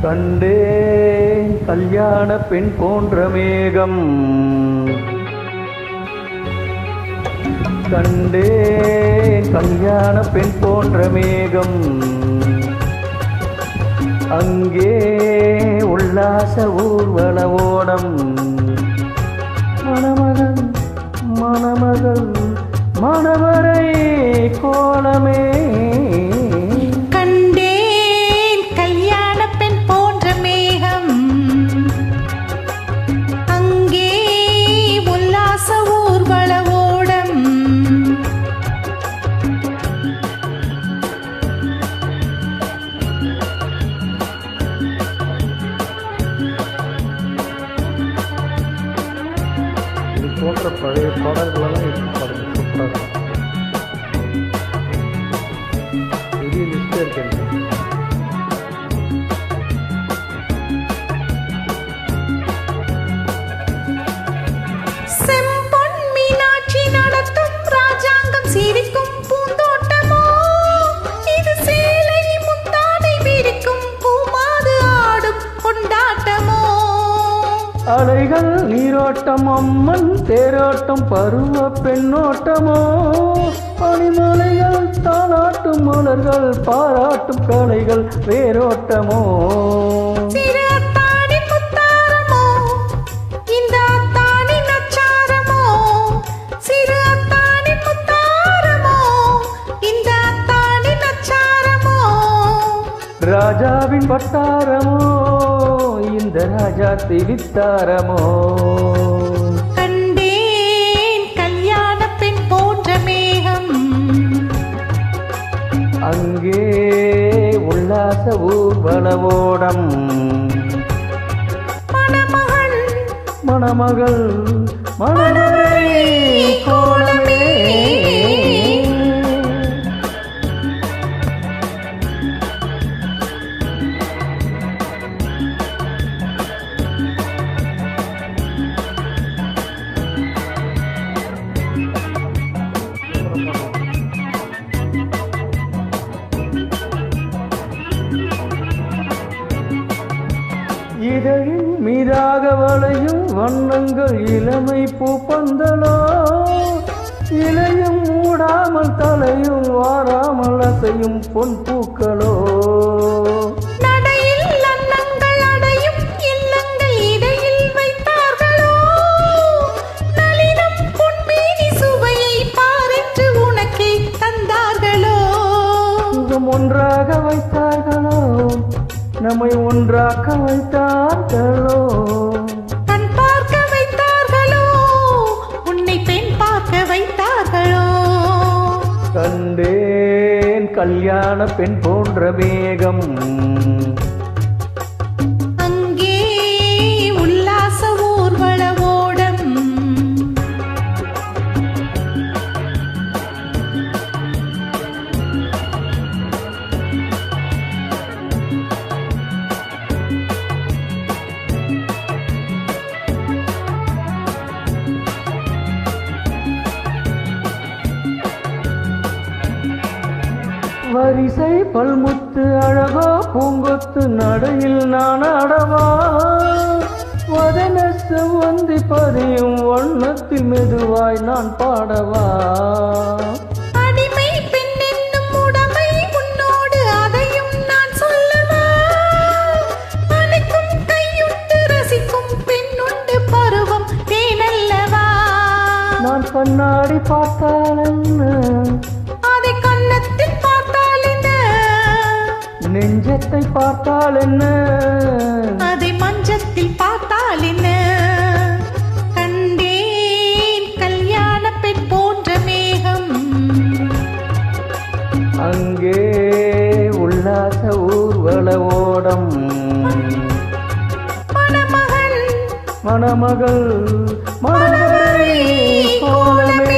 கண்டேன் கல்யாண பெண் போன்ற மேகம், கண்டேன் கல்யாண பெண் போன்ற மேகம், அங்கே உல்லாச ஊர்வல ஓடம், மணமகன் மணமகள் மணவரை கோலமே. கண்டேன் கல்யாண பெண் போன்ற மேகம், அங்கே உல்லாச ஊர்வல ஓடம், இது போன்ற பழைய பாடல்களெல்லாம் எடுத்து பாருங்க, சூப்பராக பெரிய லிஸ்டாக இருக்கு. செம்பொன் மீனாட்சி நடத்தும் ராஜாங்கம் சிரிக்கும் பூந்தோட்டமோ, இது சேலை முந்தானை விரிக்கும் பூமாது ஆடும் கொண்டாட்டமோ. அலைகள் நீரோட்டம், அம்மன் தேரோட்டம், பருவ பெண்ணோட்டமோ, பனிமலைகள் தாளாட்டும், மலர்கள் பாராட்டும், கலைகள் வேரோட்டமோ. சிறு அத்தாணி முத்தாரமோ, இந்த அத்தாணி நச்சாரமோ, சிறு அத்தாணி முத்தாரமோ, இந்த அத்தாணி நச்சாரமோ. ராஜாவின் வட்டாரமோ, இந்த ராஜா திவித்தாரமோ. கண்டேன் கல்யாண பெண் போன்ற மேகம், அங்கே உல்லாச ஊர்வலவோடம், மணமகன் மணமகள் மணவரை கோலமே. இதழின் மீதாக வளையும் வண்ணங்கள் இளமை பூப்பந்தலோ, இலையும் மூடாமல் தலையும் வாராமல் அசையும் பொன் பூக்களோ. நடையில் அன்னங்கள் அடையும் இல்லங்கள் இடையில் வைத்தார்களோ, நளினம் பொன்மேனி சுவையை பாரென்று உனக்கே தந்தார்களோ. முகம் ஒன்றாக வைத்தார்களோ, நம்மை ஒன்றாக்க வைத்தார்களோ. கண் பார்க்க வைத்தார்களோ, உன்னை பெண் பார்க்க வைத்தார்களோ. கண்டேன் கல்யாண பெண் போன்ற மேகம், அங்கே உல்லாச ஊர்வல ஓடம், வரிசை பல்முத்து அழகோ பூங்கொத்து நடையில் நான் ஆடவா, வதன செவ்வந்தி பதியும் வண்ணத்தில் மெதுவாய் நான் பாடவா. அடிமை பெண் என்னும் உடைமை உன்னோடு அதையும் நான் சொல்லவா, அனைக்கும் கையுண்டு ரசிக்கும் பெண்ணுண்டு பருவம் தேனல்லவா. நான் கண்ணாடி பார்த்தால் என்ன, அதை கன்னத்தில் பார்த்தால் என்ன, நெஞ்சத்தை பார்த்தால் என்ன, அதை மஞ்சத்தில் பார்த்தால் என்ன. கண்டேன் கல்யாண பெண் போன்ற மேகம், அங்கே உல்லாச ஊர்வல ஓடம், மணமகன் மணமகள் மணவரை கோலமே.